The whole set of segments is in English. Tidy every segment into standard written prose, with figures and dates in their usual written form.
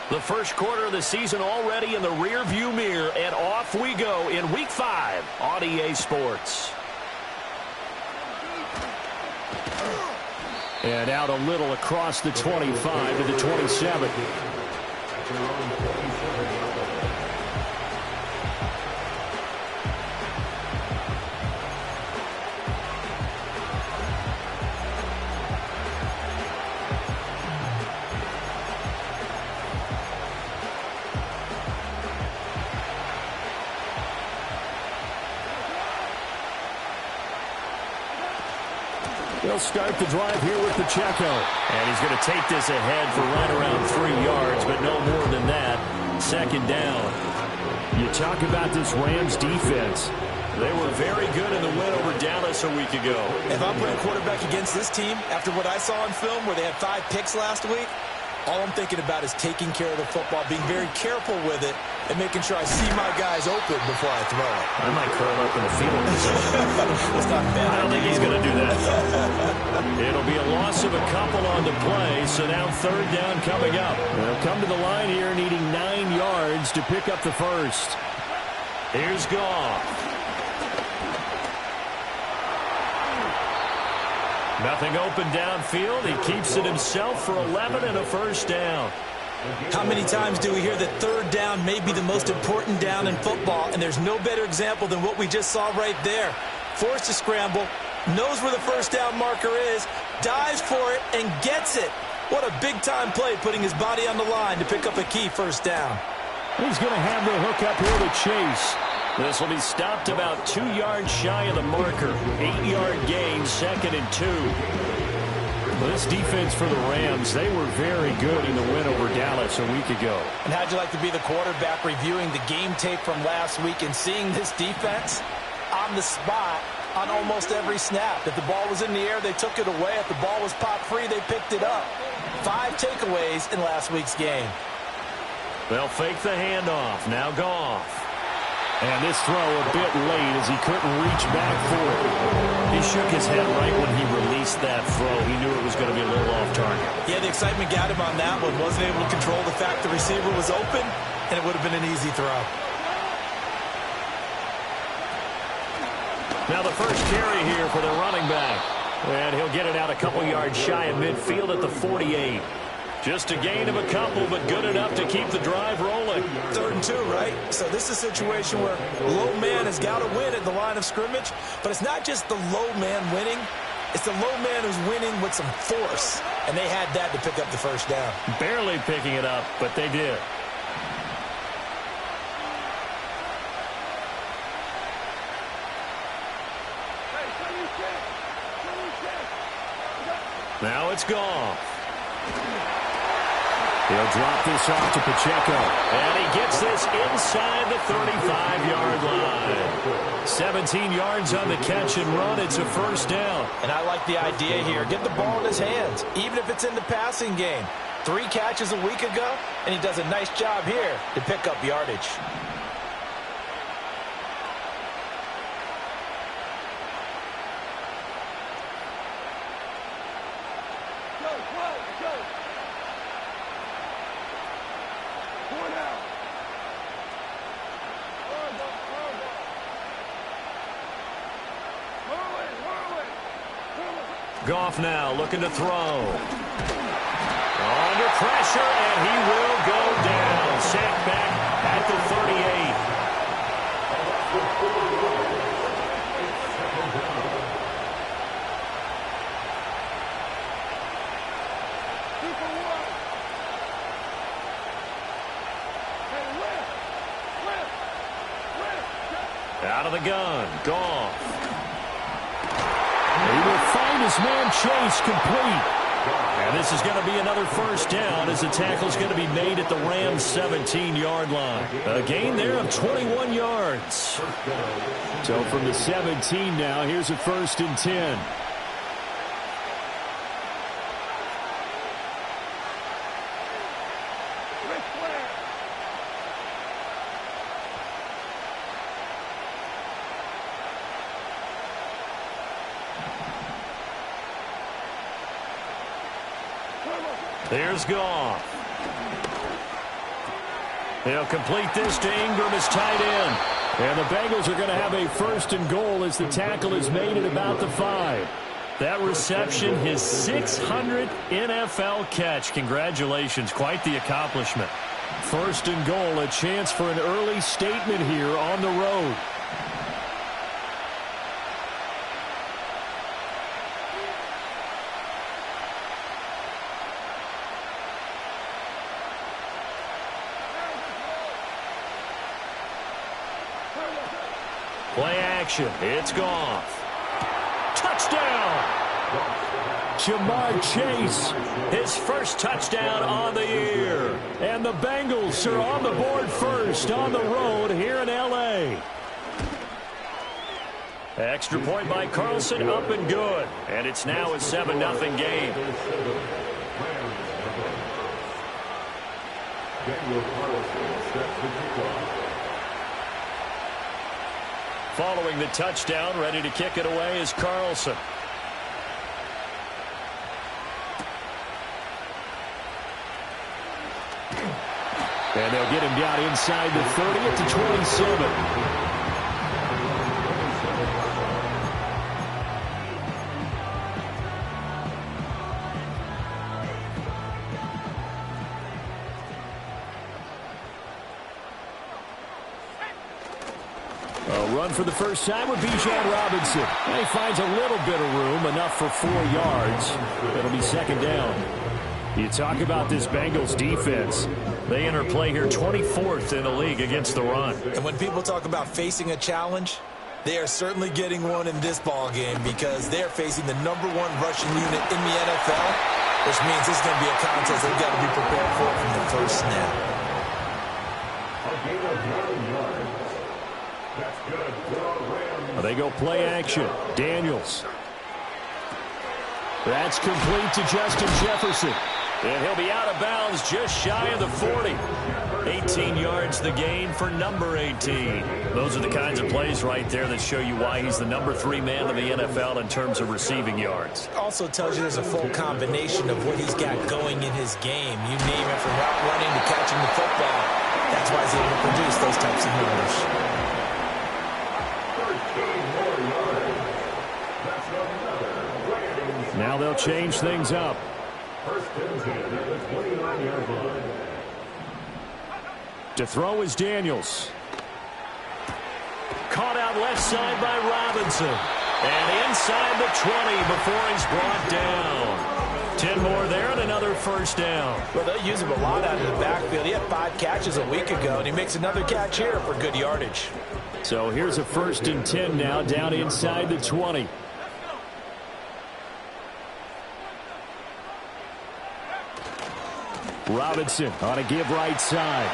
The first quarter of the season already in the rearview mirror, and off we go in Week 5 on EA Sports. And out a little across the 25 to the 27. He'll start the drive here with Pacheco. And he's going to take this ahead for right around 3 yards, but no more than that. Second down. You talk about this Rams defense. They were very good in the win over Dallas a week ago. If I'm playing quarterback against this team, after what I saw on film where they had 5 picks last week, all I'm thinking about is taking care of the football, being very careful with it, and making sure I see my guys open before I throw it. I might curl up in the field position. That's not bad. I don't think he's going to do that. It'll be a loss of a couple on the play, so now third down coming up. They'll come to the line here needing 9 yards to pick up the first. Here's Goff. Nothing open downfield. He keeps it himself for 11 and a first down. How many times do we hear that third down may be the most important down in football, and there's no better example than what we just saw right there. Forced to scramble, knows where the first down marker is, dives for it, and gets it. What a big-time play, putting his body on the line to pick up a key first down. He's going to have the hook up here to Chase. This will be stopped about 2 yards shy of the marker. 8-yard gain, 2nd and 2. Well, this defense for the Rams, they were very good in the win over Dallas a week ago. And how'd you like to be the quarterback reviewing the game tape from last week and seeing this defense on the spot on almost every snap? If the ball was in the air, they took it away. If the ball was popped free, they picked it up. 5 takeaways in last week's game. They'll fake the handoff. Now Goff. And this throw a bit late as he couldn't reach back for it. He shook his head right when he released that throw. He knew it was going to be a little off target. Yeah, the excitement got him on that one. Wasn't able to control the fact the receiver was open, and it would have been an easy throw. Now the first carry here for the running back. And he'll get it out a couple yards shy of midfield at the 48. Just a gain of a couple, but good enough to keep the drive rolling. 3rd and 2, right? So this is a situation where low man has got to win at the line of scrimmage, but it's not just the low man winning. It's the low man who's winning with some force, and they had that to pick up the first down. Barely picking it up, but they did. Now it's Goff. He'll drop this off to Pacheco. And he gets this inside the 35-yard line. 17 yards on the catch and run. It's a first down. And I like the idea here. Get the ball in his hands, even if it's in the passing game. 3 catches a week ago, and he does a nice job here to pick up yardage. Goff now looking to throw. Under pressure, and he will go down. Sacked back at the 38. Out of the gun, Goff. He will find his man Chase complete. And this is going to be another first down as the tackle's going to be made at the Rams' 17-yard line. A gain there of 21 yards. So from the 17 now, here's a 1st and 10. Here's Goff. He'll complete this to Ingram as tight end. And the Bengals are going to have a 1st and goal as the tackle is made at about the 5. That reception, his 600th NFL catch. Congratulations. Quite the accomplishment. 1st and goal, a chance for an early statement here on the road. Play action. It's Goff. Touchdown! Jamar Chase, his first touchdown on the year. And the Bengals are on the board first on the road here in L.A. Extra point by Carlson, up and good. And it's now a 7-0 game. Following the touchdown, ready to kick it away is Carlson. And they'll get him down inside the 30 at the 27. Run for the first time with Bijan Robinson. And he finds a little bit of room, enough for 4 yards. It'll be 2nd down. You talk about this Bengals defense. They enter play here 24th in the league against the run. And when people talk about facing a challenge, they are certainly getting one in this ball game because they're facing the #1 rushing unit in the NFL, which means this is going to be a contest they've got to be prepared for from the first snap. They go play action. Daniels. That's complete to Justin Jefferson. And he'll be out of bounds just shy of the 40. 18 yards the gain for number 18. Those are the kinds of plays right there that show you why he's the #3 man in the NFL in terms of receiving yards. Also tells you there's a full combination of what he's got going in his game. You name it, from route running to catching the football. That's why he's able to produce those types of numbers. Now they'll change things up. To throw is Daniels. Caught out left side by Robinson. And inside the 20 before he's brought down. 10 more there and another 1st down. Well, they'll use him a lot out of the backfield. He had 5 catches a week ago, and he makes another catch here for good yardage. So here's a 1st and 10 now, down inside the 20. Robinson on a give right side.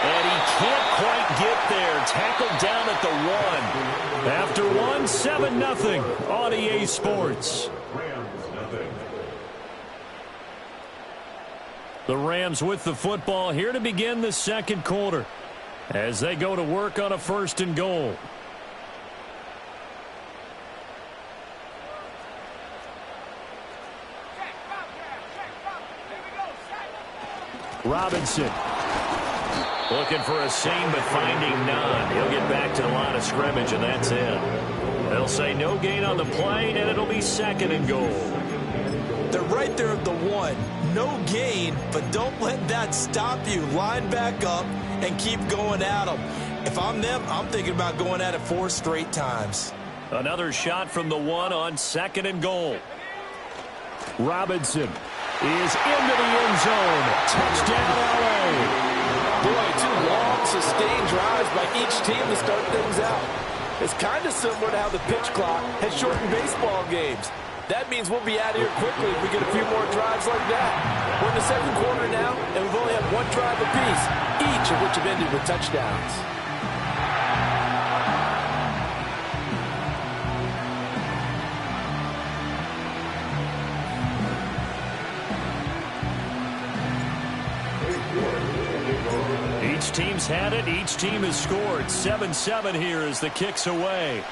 And he can't quite get there. Tackled down at the 1. After 1, 7-0 on EA Sports. The Rams with the football here to begin the 2nd quarter as they go to work on a 1st and goal. Robinson looking for a seam but finding none. He'll get back to the line of scrimmage and that's it. They'll say no gain on the play and it'll be 2nd and goal. They're right there at the 1. No gain, but don't let that stop you. Line back up and keep going at them. If I'm them, I'm thinking about going at it 4 straight times. Another shot from the 1 on 2nd and goal. Robinson is into the end zone. Touchdown, L.A. Boy, 2 long, sustained drives by each team to start things out. It's kind of similar to how the pitch clock has shortened baseball games. That means we'll be out of here quickly if we get a few more drives like that. We're in the 2nd quarter now, and we've only had 1 drive apiece, each of which have ended with touchdowns. Each team's had it. Each team has scored. 7-7 here as the kick's away.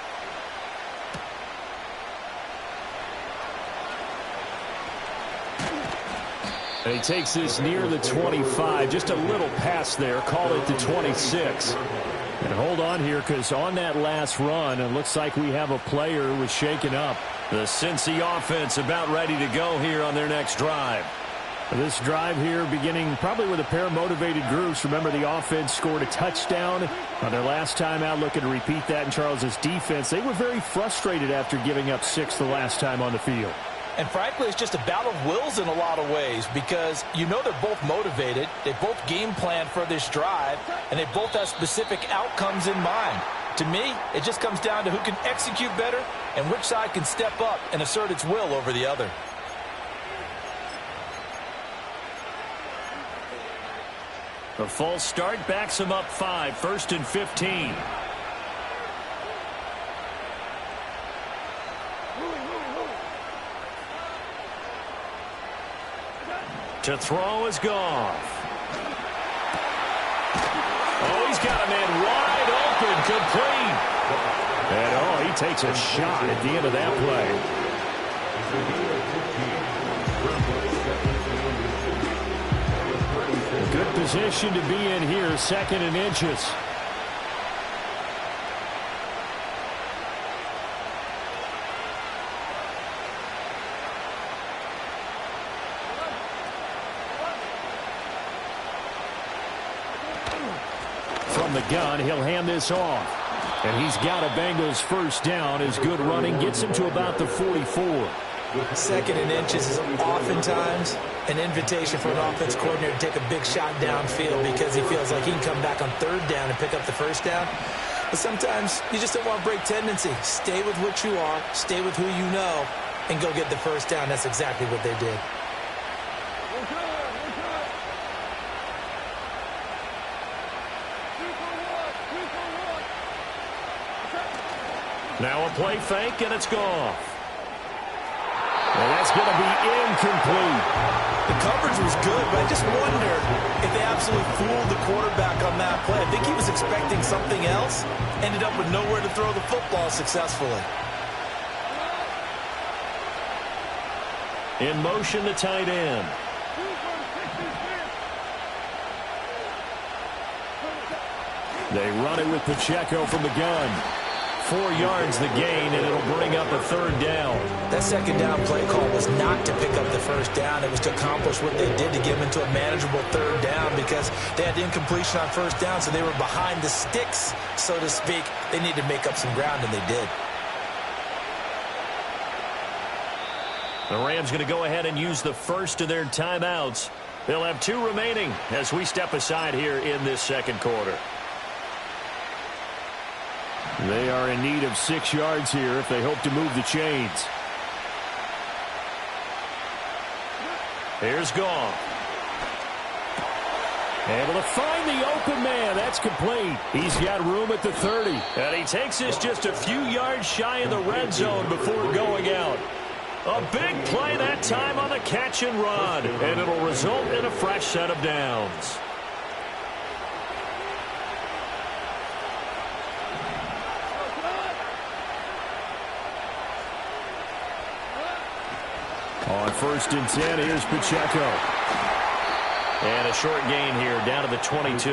And he takes this near the 25, just a little pass there, call it the 26. And hold on here, because on that last run, it looks like we have a player who was shaken up. The Cincy offense about ready to go here on their next drive. This drive here beginning probably with a pair of motivated groups. Remember, the offense scored a touchdown on their last time out, looking to repeat that in Charles's defense. They were very frustrated after giving up 6 the last time on the field. And frankly, it's just a battle of wills in a lot of ways, because you know they're both motivated, they both game plan for this drive, and they both have specific outcomes in mind. To me, it just comes down to who can execute better and which side can step up and assert its will over the other. A false start backs him up 5, 1st and 15. To throw is Goff. Oh, he's got a man wide open, complete. And, he takes a shot at the end of that play. Good position to be in here, 2nd and inches. From the gun, he'll hand this off. And he's got a Bengals first down. His good running gets him to about the 44. 2nd and inches is oftentimes an invitation for an offense coordinator to take a big shot downfield because he feels like he can come back on 3rd down and pick up the first down. But sometimes you just don't want to break tendency. Stay with what you are, stay with who you know, and go get the first down. That's exactly what they did. Now a play fake, and it's gone. And that's going to be incomplete. The coverage was good, but I just wonder if they absolutely fooled the quarterback on that play. I think he was expecting something else, ended up with nowhere to throw the football successfully. In motion, the tight end. They run it with Pacheco from the gun. 4 yards the gain, and it'll bring up a 3rd down. That 2nd down play call was not to pick up the first down. It was to accomplish what they did to get them into a manageable 3rd down because they had incompletion on 1st down, so they were behind the sticks, so to speak. They needed to make up some ground, and they did. The Rams going to go ahead and use the first of their timeouts. They'll have 2 remaining as we step aside here in this 2nd quarter. They are in need of 6 yards here if they hope to move the chains. Here's Goff. Able to find the open man. That's complete. He's got room at the 30. And he takes this just a few yards shy of the red zone before going out. A big play that time on the catch and run. And it'll result in a fresh set of downs. On 1st and 10, here's Pacheco. And a short gain here, down to the 22.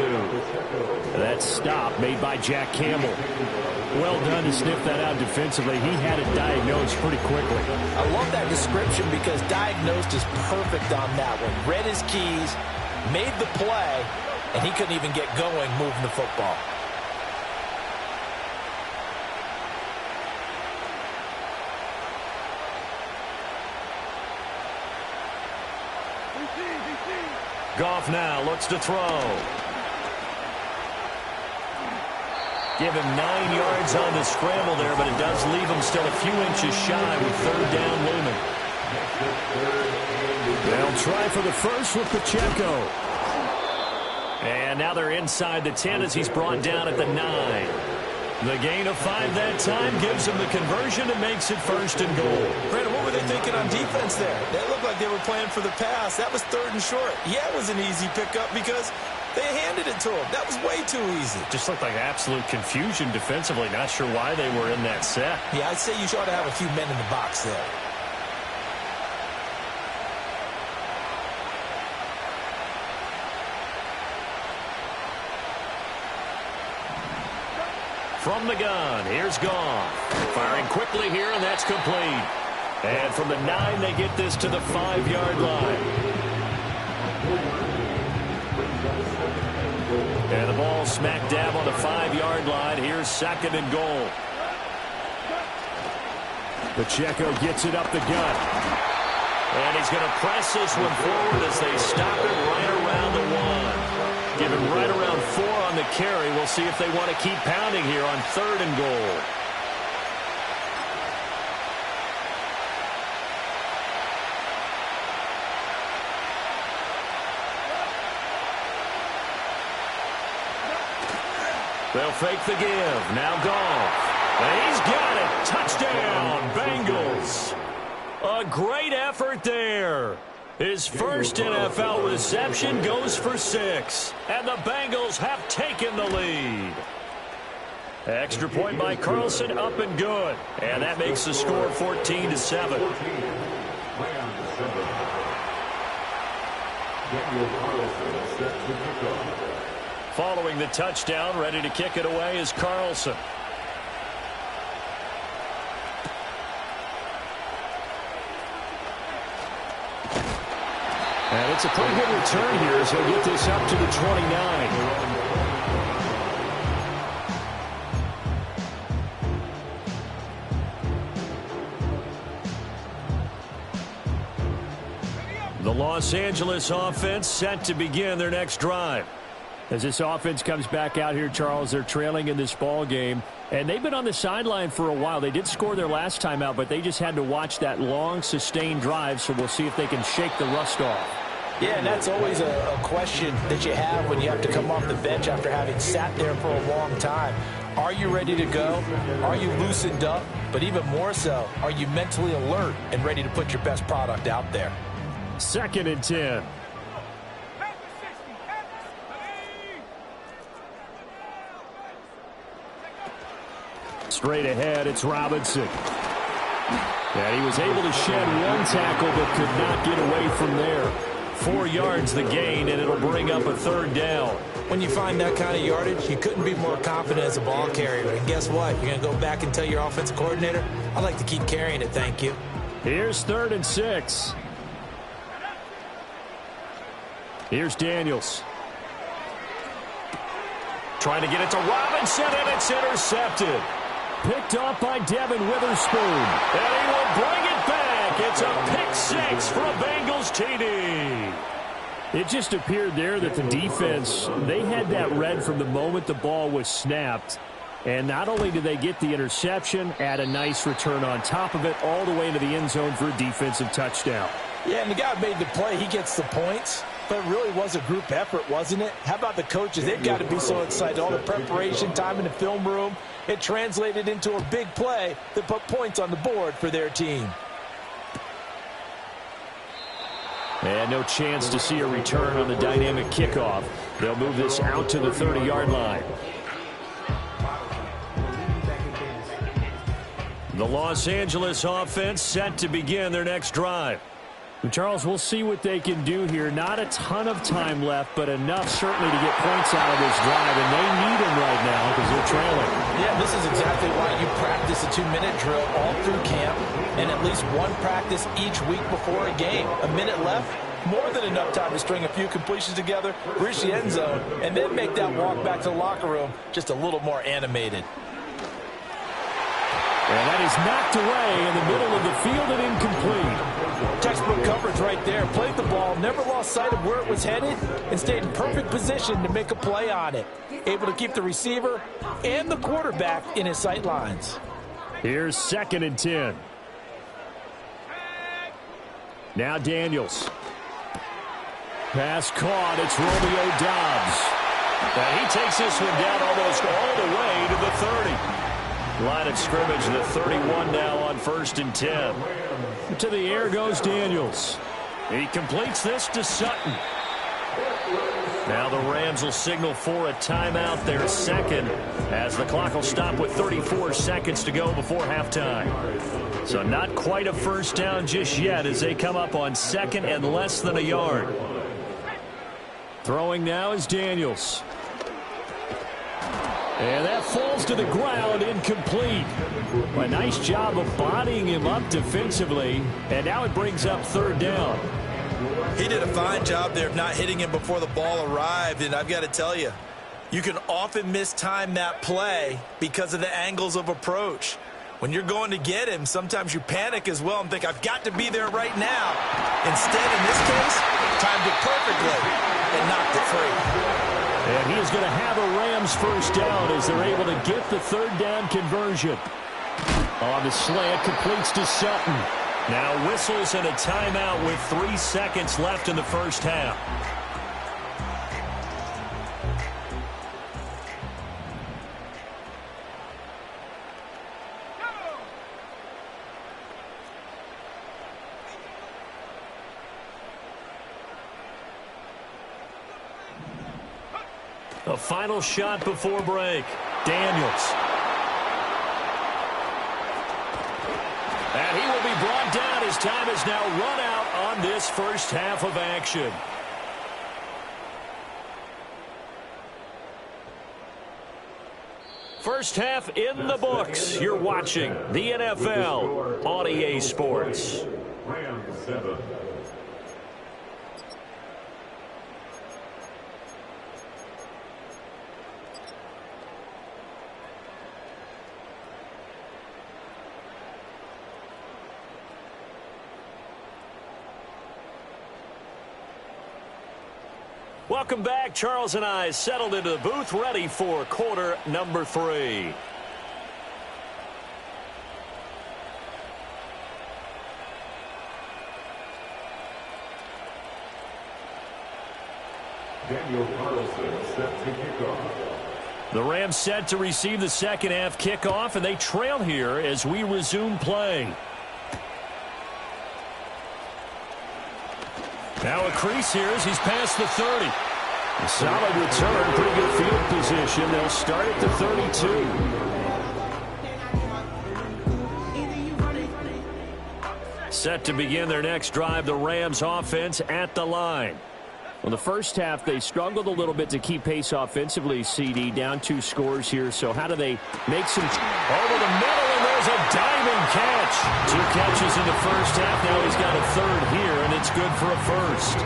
That stop made by Jack Campbell. Well done to sniff that out defensively. He had it diagnosed pretty quickly. I love that description because diagnosed is perfect on that one. Read his keys, made the play, and he couldn't even get going moving the football. Goff now looks to throw. Give him 9 yards on the scramble there, but it does leave him still a few inches shy with 3rd down looming. They'll try for the first with Pacheco. And now they're inside the 10 as he's brought down at the 9. The gain of 5 that time gives him the conversion and makes it 1st and goal. Brandon, what were they thinking on defense there? They looked like they were playing for the pass. That was 3rd and short. Yeah, it was an easy pickup because they handed it to him. That was way too easy. Just looked like absolute confusion defensively. Not sure why they were in that set. Yeah, I'd say you ought to have a few men in the box there. from the gun. Here's Goff. Firing quickly here, and that's complete. And from the 9, they get this to the 5-yard line. And the ball smack dab on the 5-yard line. Here's 2nd and goal. Pacheco gets it up the gut. And he's going to press this one forward as they stop it right around the 1. Give him right around 4 on the carry. We'll see if they want to keep pounding here on 3rd and goal. They'll fake the give. Now Goff. And he's got it. Touchdown, Bengals. A great effort there. His first NFL reception goes for 6. And the Bengals have taken the lead. Extra point by Carlson, up and good. And that makes the score 14-7. Following the touchdown, ready to kick it away is Carlson. And it's a pretty good return here as he'll get this up to the 29. The Los Angeles offense set to begin their next drive. As this offense comes back out here, Charles, they're trailing in this ball game. And they've been on the sideline for a while. They did score their last time out, but they just had to watch that long, sustained drive. So we'll see if they can shake the rust off. Yeah, and that's always a question that you have when you have to come off the bench after having sat there for a long time. Are you ready to go? Are you loosened up? But even more so, are you mentally alert and ready to put your best product out there? 2nd and 10. Straight ahead, it's Robinson. And he was able to shed one tackle but could not get away from there. 4 yards the gain, and it'll bring up a 3rd down. When you find that kind of yardage, you couldn't be more confident as a ball carrier. And guess what? You're going to go back and tell your offensive coordinator, I'd like to keep carrying it, thank you. Here's 3rd and 6. Here's Daniels. Trying to get it to Robinson, and it's intercepted. Picked off by Devin Witherspoon. And he will bring it back. It's a pick 6 for a Bengals TD. It just appeared there that the defense, they had that read from the moment the ball was snapped. And not only did they get the interception, add a nice return on top of it, all the way into the end zone for a defensive touchdown. Yeah, and the guy made the play. He gets the points. But it really was a group effort, wasn't it? How about the coaches? They've got to be so excited. All the preparation time in the film room, it translated into a big play that put points on the board for their team. And no chance to see a return on the dynamic kickoff. They'll move this out to the 30-yard line. The Los Angeles offense set to begin their next drive. Charles, we'll see what they can do here. Not a ton of time left, but enough certainly to get points out of this drive, and they need them right now because they're trailing. Yeah, this is exactly why you practice a 2-minute drill all through camp and at least one practice each week before a game. A minute left, more than enough time to string a few completions together, reach the end zone, and then make that walk back to the locker room just a little more animated. And that is knocked away in the middle of the field and incomplete. Textbook coverage right there. Played the ball, never lost sight of where it was headed, and stayed in perfect position to make a play on it. Able to keep the receiver and the quarterback in his sight lines. Here's 2nd and 10. Now Daniels. Pass caught. It's Romeo Doubs. And he takes this one down almost all the way to the 30. Line of scrimmage, the 31 now on 1st and 10. To the air goes Daniels. He completes this to Sutton. Now the Rams will signal for a timeout, their second, as the clock will stop with 34 seconds to go before halftime. So not quite a first down just yet as they come up on 2nd and less than a yard. Throwing now is Daniels. And that falls to the ground, incomplete. A nice job of bodying him up defensively, and now it brings up third down. He did a fine job there of not hitting him before the ball arrived, and I've got to tell you, you can often mistime that play because of the angles of approach. When you're going to get him, sometimes you panic as well and think, I've got to be there right now. Instead, in this case, timed it perfectly and knocked it free. And he is going to have a Rams first down as they're able to get the third down conversion. On the slant, completes to Sutton. Now whistles and a timeout with 3 seconds left in the first half. A final shot before break. Daniels. And he will be brought down as time has now run out on this first half of action. First half in the books. You're watching the NFL on EA Sports. Rams 7. Welcome back. Charles and I settled into the booth, ready for quarter number 3. Daniel Carlson set to kick off. The Rams set to receive the second half kickoff, and they trail here as we resume play. Now a crease here as he's past the 30. A solid return, pretty good field position. They'll start at the 32. Set to begin their next drive, the Rams offense at the line. Well, the first half, they struggled a little bit to keep pace offensively, CD, down 2 scores here. So how do they make some... Over the middle, and there's a diving catch. 2 catches in the first half. Now he's got a third here, and it's good for a first.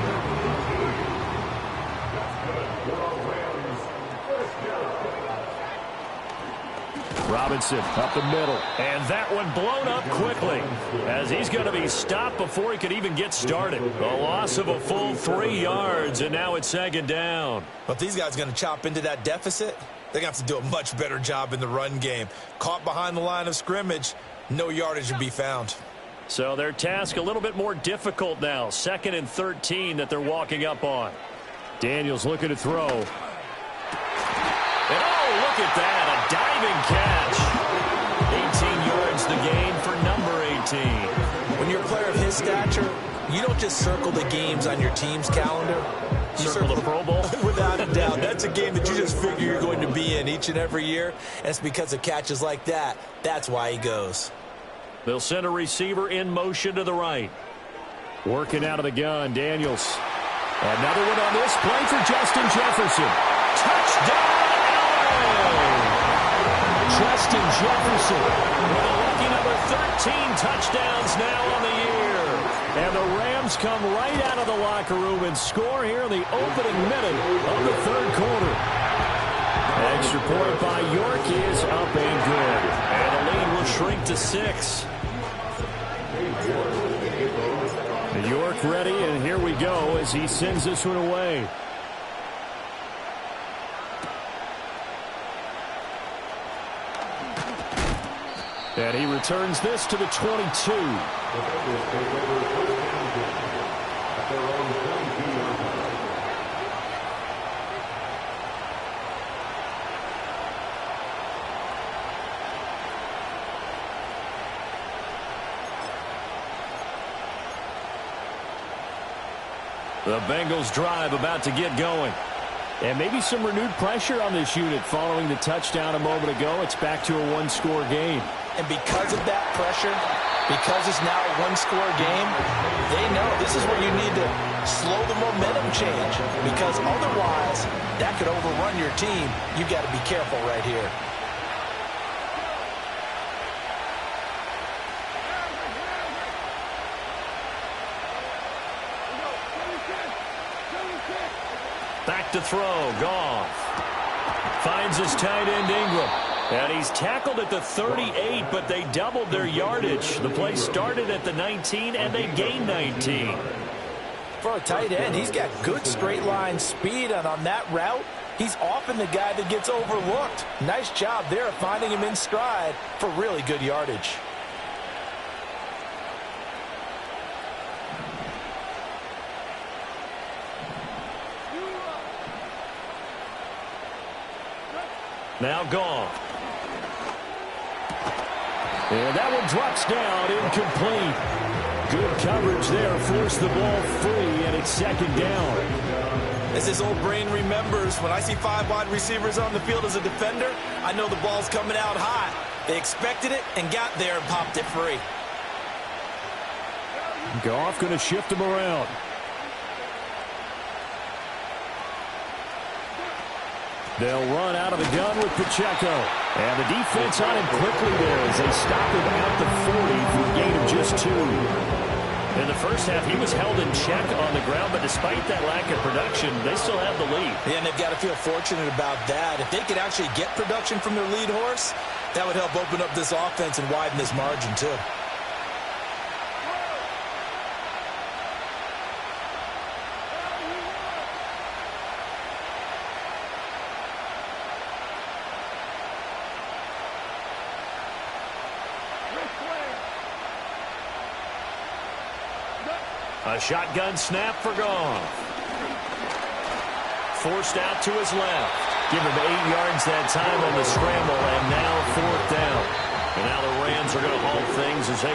Robinson up the middle, and that one blown up quickly as he's going to be stopped before he could even get started. A loss of a full 3 yards, and now it's second down. But these guys are going to chop into that deficit. They're going to have to do a much better job in the run game. Caught behind the line of scrimmage, no yardage to be found. So their task a little bit more difficult now. 2nd and 13 that they're walking up on. Daniels looking to throw. And oh, look at that, a diving catch. 18 yards the gain for number 18. When you're a player of his stature, you don't just circle the games on your team's calendar. You circle the Pro Bowl? Without a doubt. That's a game that you just figure you're going to be in each and every year. And it's because of catches like that. That's why he goes. They'll send a receiver in motion to the right. Working out of the gun, Daniels. Another one on this play for Justin Jefferson. Touchdown! Justin Jefferson with a lucky number 13 touchdowns now on the year. And the Rams come right out of the locker room and score here in the opening minute of the third quarter. Extra point by York is up and good. And the lead will shrink to 6. York ready, and here we go as he sends this one away. And he returns this to the 22. The Bengals drive about to get going. And maybe some renewed pressure on this unit following the touchdown a moment ago. It's back to a one-score game. And because of that pressure, because it's now a one-score game, they know this is where you need to slow the momentum change, because otherwise that could overrun your team. You've got to be careful right here. Back to throw, Goff. Finds his tight end, Ingram. And he's tackled at the 38, but they doubled their yardage. The play started at the 19, and they gained 19. For a tight end, he's got good straight line speed, and on that route, he's often the guy that gets overlooked. Nice job there of finding him in stride for really good yardage. Now Goff. And that one drops down, incomplete. Good coverage there, forced the ball free, and it's second down. As his old brain remembers, when I see 5 wide receivers on the field as a defender, I know the ball's coming out high. They expected it and got there and popped it free. Goff going to shift him around. They'll run out of the gun with Pacheco. And the defense on him quickly there as they stop him at the 40 for a gain of just 2. In the first half, he was held in check on the ground, but despite that lack of production, they still have the lead. Yeah, and they've got to feel fortunate about that. If they could actually get production from their lead horse, that would help open up this offense and widen this margin too. A shotgun snap for Goff. Forced out to his left. Give him 8 yards that time on the scramble, and now 4th down. And now the Rams are going to halt things as they...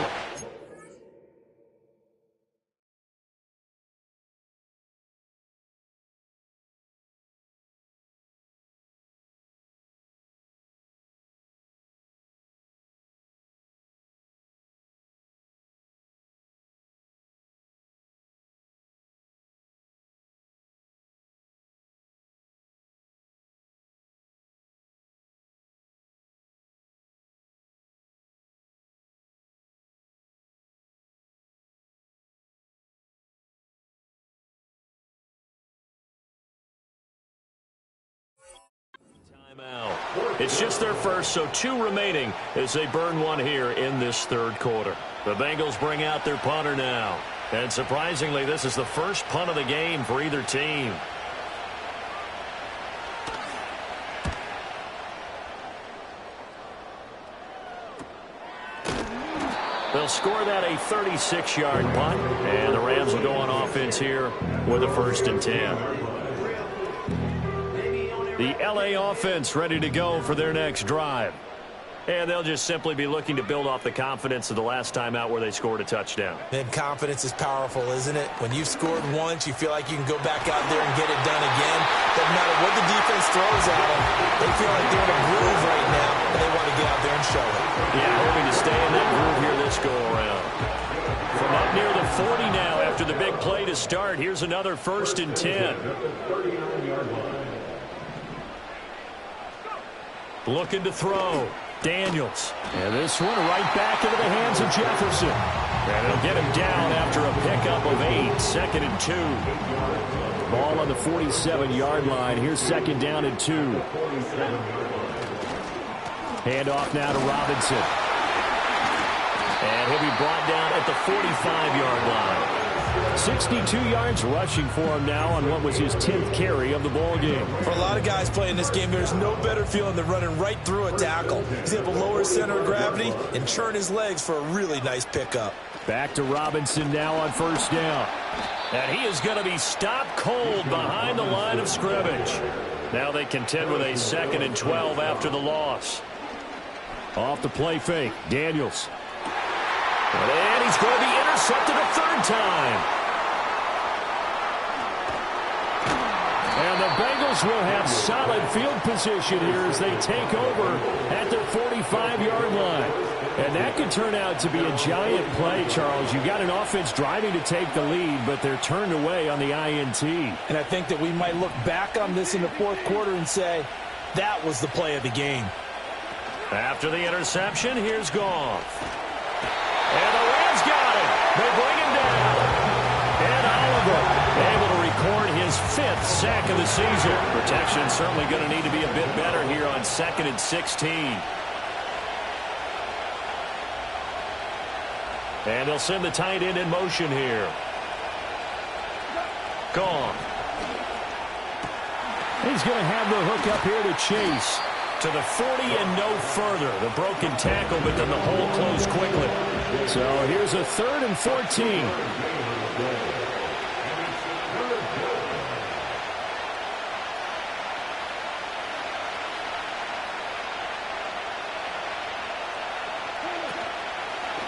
Timeout. It's just their first, so 2 remaining as they burn one here in this third quarter. The Bengals bring out their punter now. And surprisingly, this is the first punt of the game for either team. They'll score that a 36-yard punt, and the Rams will go on offense here with a 1st and 10. The L.A. offense ready to go for their next drive. And they'll just simply be looking to build off the confidence of the last time out where they scored a touchdown. And confidence is powerful, isn't it? When you've scored once, you feel like you can go back out there and get it done again. Doesn't matter what the defense throws at them. They feel like they're in a groove right now, and they want to get out there and show it. Yeah, hoping to stay in that groove here this go-around. From up near the 40 now after the big play to start, here's another 1st and 10. Looking to throw. Daniels. And this one right back into the hands of Jefferson. And it'll get him down after a pickup of 8. 2nd and 2. Ball on the 47-yard line. Here's 2nd down and 2. Handoff now to Robinson. And he'll be brought down at the 45-yard line. 62 yards rushing for him now on what was his 10th carry of the ball game. For a lot of guys playing this game, there's no better feeling than running right through a tackle. He's able to lower his center of gravity and churn his legs for a really nice pickup. Back to Robinson now on 1st down. And he is going to be stopped cold behind the line of scrimmage. Now they contend with a 2nd and 12 after the loss. Off the play fake, Daniels. And he's going to be intercepted a 3rd time. And the Bengals will have solid field position here as they take over at their 45-yard line. And that could turn out to be a giant play, Charles. You've got an offense driving to take the lead, but they're turned away on the INT. And I think that we might look back on this in the fourth quarter and say, that was the play of the game. After the interception, here's Goff. And the Rams got it. They bring him down. And Oliver able to record his 5th sack of the season. Protection certainly going to need to be a bit better here on 2nd and 16. And they'll send the tight end in motion here. Goff. He's going to have the hook up here to Chase. To the 40 and no further. The broken tackle, but then the hole closed quickly. So here's a 3rd and 14.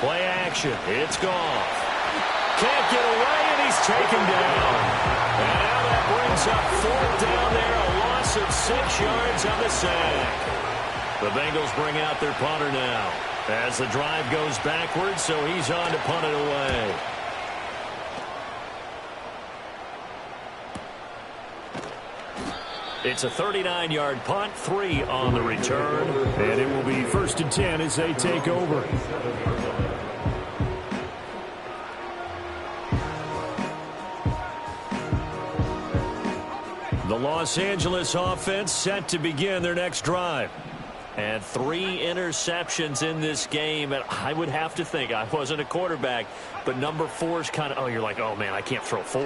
Play action. It's Goff. Can't get away, and he's taken down. And now that brings up 4th down there. A loss of 6 yards on the sack. The Bengals bring out their punter now as the drive goes backwards, so he's on to punt it away. It's a 39-yard punt, 3 on the return, and it will be 1st and 10 as they take over. The Los Angeles offense set to begin their next drive. And 3 interceptions in this game. And I would have to think, I wasn't a quarterback, but number 4 is kind of, oh, you're like, oh, man, I can't throw 4.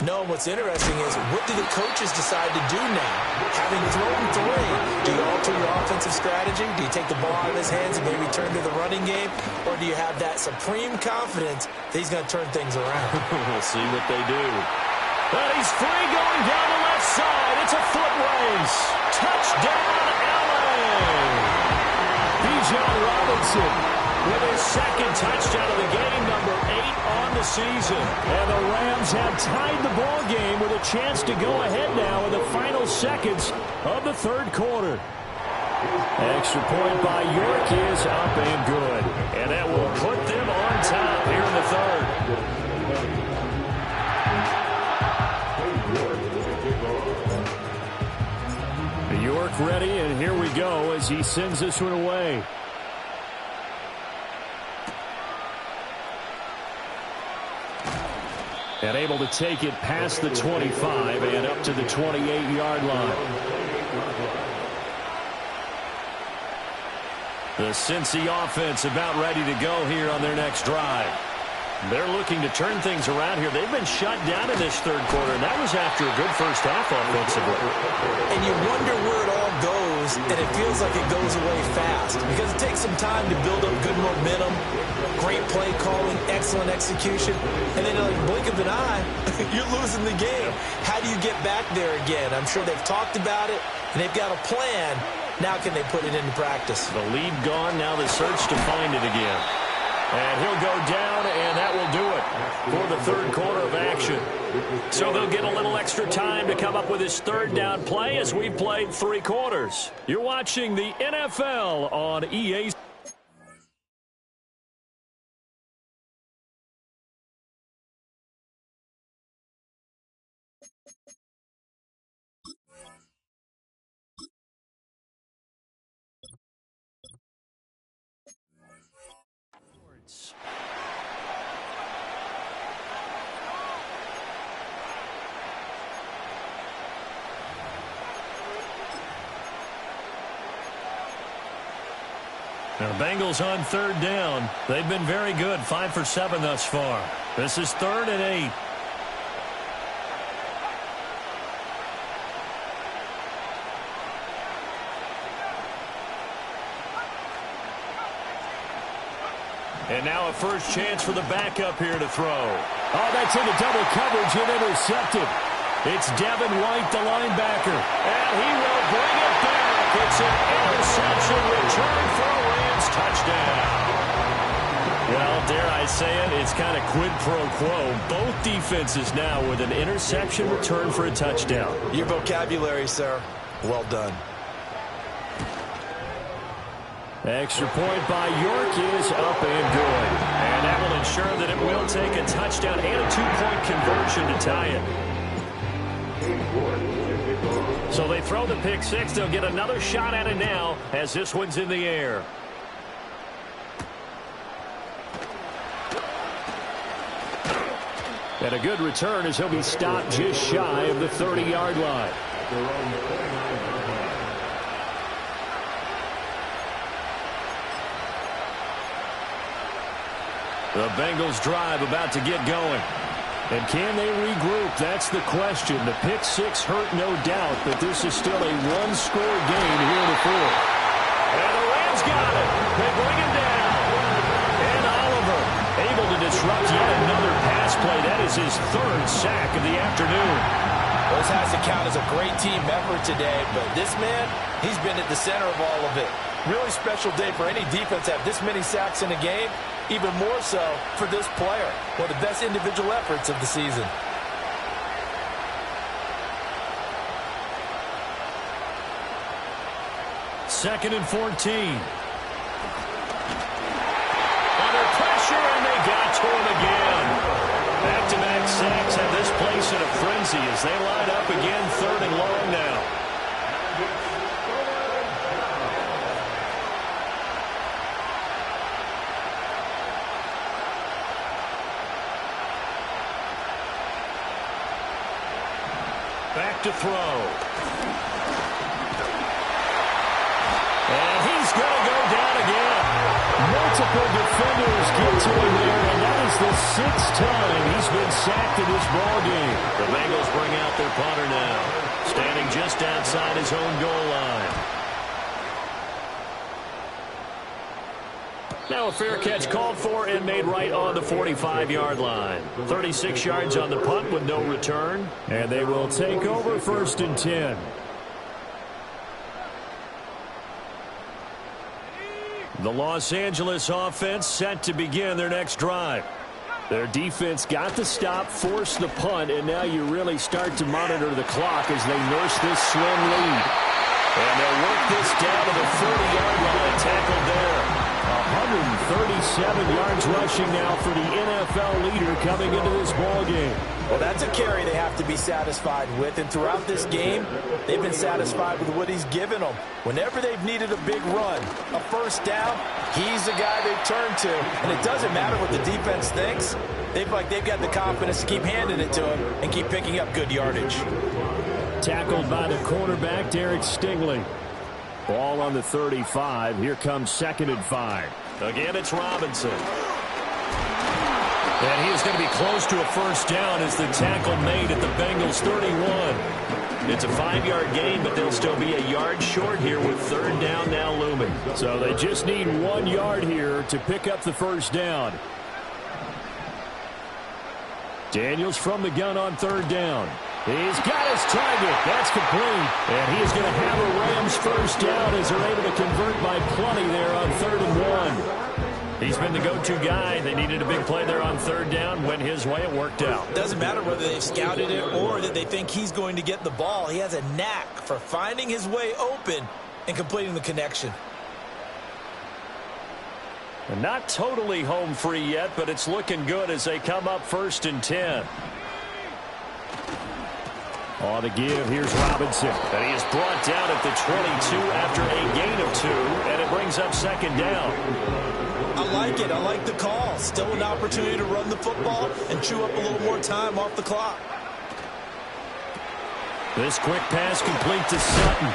No, what's interesting is, what do the coaches decide to do now? Having thrown 3, do you alter your offensive strategy? Do you take the ball out of his hands and maybe turn to the running game? Or do you have that supreme confidence that he's going to turn things around? We'll see what they do. But he's free going down the left side. It's a foot race. Touchdown, LA! Bijan Robinson with his 2nd touchdown of the game, number 8 on the season. And the Rams have tied the ball game with a chance to go ahead now in the final seconds of the 3rd quarter. Extra point by York is up and good. And that will put them on top here in the 3rd. York ready, and here we go as he sends this one away. And able to take it past the 25 and up to the 28-yard line. The Cincy offense about ready to go here on their next drive. They're looking to turn things around here. They've been shut down in this 3rd quarter, and that was after a good first half offensively. And you wonder where it all goes, and it feels like it goes away fast because it takes some time to build up good momentum, great play calling, excellent execution, and then like blink of an eye, you're losing the game. How do you get back there again? I'm sure they've talked about it, and they've got a plan. Now can they put it into practice? The lead gone, now the search to find it again. And he'll go down, and that will do it for the 3rd quarter of action. So they'll get a little extra time to come up with his 3rd down play as we played 3 quarters. You're watching the NFL on EA. Now, the Bengals on 3rd down. They've been very good, 5 for 7 thus far. This is 3rd and 8. And now a first chance for the backup here to throw. Oh, that's into double coverage and intercepted. It's Devin White, the linebacker. And he will bring it back. It's an interception return for a Rams touchdown. Well, dare I say it, it's kind of quid pro quo. Both defenses now with an interception return for a touchdown. Your vocabulary, sir. Well done. Extra point by York is up and good. And that will ensure that it will take a touchdown and a two-point conversion to tie it. So they throw the pick six. They'll get another shot at it now as this one's in the air. And a good return as he'll be stopped just shy of the 30-yard line. The Bengals drive about to get going. And can they regroup? That's the question. The pick six hurt, no doubt, but this is still a one-score game here in the fourth. And the Rams got it. They bring him down. And Oliver able to disrupt yet another pass play. That is his third sack of the afternoon. This has to count as a great team effort today, but this man, he's been at the center of all of it. Really special day for any defense to have this many sacks in a game. Even more so for this player. One of the best individual efforts of the season. Second and 14. Under pressure, and they got to him again. Back-to-back sacks have this place in a frenzy as they line up again, third and long now. Back to throw. And he's going to go down again. Multiple defenders get to him there, and that is the sixth time he's been sacked in this ballgame. The Bengals bring out their punter now, standing just outside his own goal line. Now a fair catch called for and made right on the 45-yard line. 36 yards on the punt with no return. And they will take over first and 10. The Los Angeles offense set to begin their next drive. Their defense got the stop, forced the punt, and now you really start to monitor the clock as they nurse this slim lead. And they'll work this down to the 30-yard line, tackled there. 137 yards rushing now for the NFL leader coming into this ball game. Well, that's a carry they have to be satisfied with, and throughout this game, they've been satisfied with what he's given them. Whenever they've needed a big run, a first down, he's the guy they turn to. And it doesn't matter what the defense thinks. They've got the confidence to keep handing it to him and keep picking up good yardage. Tackled by the cornerback, Derek Stingley. Ball on the 35. Here comes second and 5. Again, it's Robinson. And he is going to be close to a first down as the tackle made at the Bengals 31. It's a 5-yard gain, but they'll still be a yard short here with third down now looming. So they just need 1 yard here to pick up the first down. Daniels from the gun on third down. He's got his target. That's complete. And he is going to have a Rams first down as they're able to convert by plenty there on 3rd and 1. He's been the go-to guy. They needed a big play there on third down. Went his way. It worked out. Doesn't matter whether they've scouted it or that they think he's going to get the ball. He has a knack for finding his way open and completing the connection. And not totally home free yet, but it's looking good as they come up 1st and 10. On the give, here's Robinson. And he is brought down at the 22 after a gain of 2, and it brings up second down. I like it. I like the call. Still an opportunity to run the football and chew up a little more time off the clock. This quick pass complete to Sutton.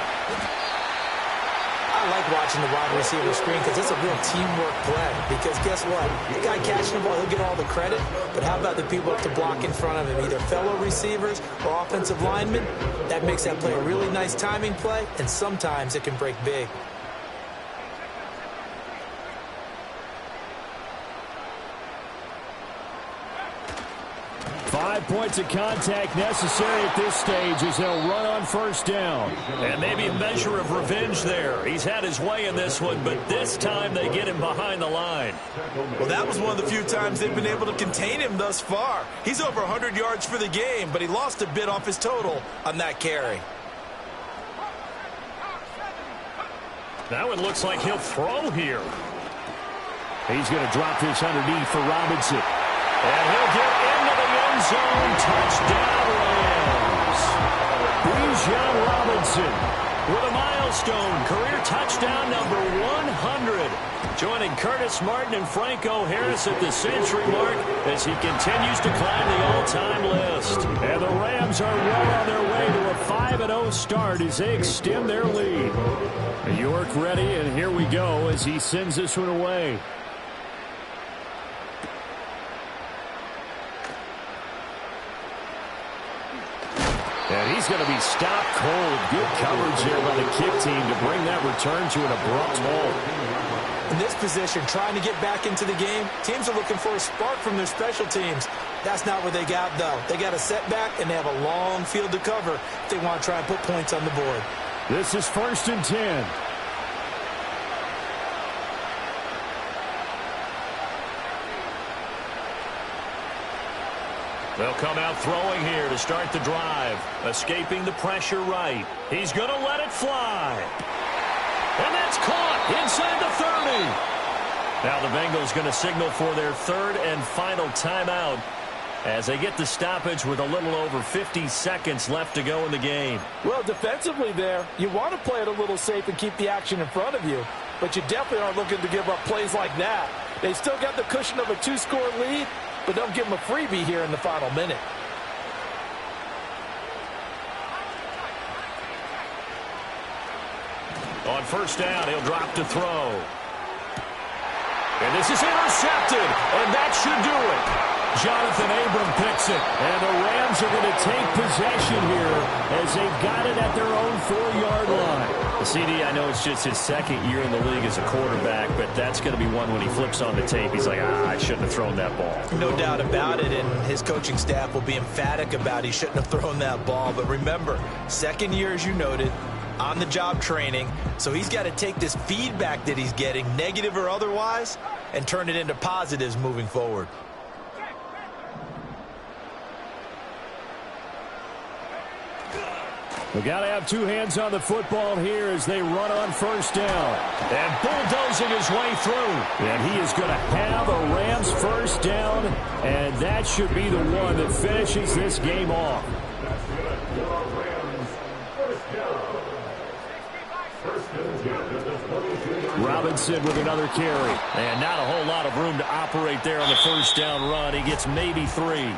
I like watching the wide receiver screen because it's a real teamwork play. Because guess what? The guy catching the ball, he'll get all the credit. But how about the people up to block in front of him, either fellow receivers or offensive linemen? That makes that play a really nice timing play, and sometimes it can break big. 5 points of contact necessary at this stage as they'll run on first down. And maybe a measure of revenge there. He's had his way in this one, but this time they get him behind the line. Well, that was one of the few times they've been able to contain him thus far. He's over 100 yards for the game, but he lost a bit off his total on that carry. Now it looks like he'll throw here. He's going to drop this underneath for Robinson. And he'll get into the end zone. Touchdown, Rams. Bijan Robinson With a milestone, career touchdown number 100. Joining Curtis Martin and Franco Harris at the century mark as he continues to climb the all-time list. And the Rams are well on their way to a 5-0 start as they extend their lead. York ready, and here we go as he sends this one away. And he's going to be stopped cold. Good coverage there by the kick team to bring that return to an abrupt halt. In this position, trying to get back into the game, teams are looking for a spark from their special teams. That's not what they got, though. They got a setback, and they have a long field to cover if they want to try and put points on the board. This is 1st and 10. They'll come out throwing here to start the drive. Escaping the pressure right. He's going to let it fly. And that's caught inside the 30. Now the Bengals going to signal for their 3rd and final timeout as they get the stoppage with a little over 50 seconds left to go in the game. Well, defensively there, you want to play it a little safe and keep the action in front of you, but you definitely aren't looking to give up plays like that. They still got the cushion of a 2-score lead, but don't give them a freebie here in the final minute. On first down, he'll drop to throw. And this is intercepted, and that should do it. Jonathan Abram picks it, and the Rams are going to take possession here as they've got it at their own 4-yard line. CD, I know it's just his 2nd year in the league as a quarterback, but that's going to be one when he flips on the tape. He's like, I shouldn't have thrown that ball. No doubt about it, and his coaching staff will be emphatic about he shouldn't have thrown that ball. But remember, 2nd year, as you noted, on-the-job training, so he's got to take this feedback that he's getting, negative or otherwise, and turn it into positives moving forward. They've got to have 2 hands on the football here as they run on first down. And bulldozing his way through. And he is going to have a Rams first down, and that should be the one that finishes this game off. Robinson with another carry. And not a whole lot of room to operate there on the first down run. He gets maybe 3.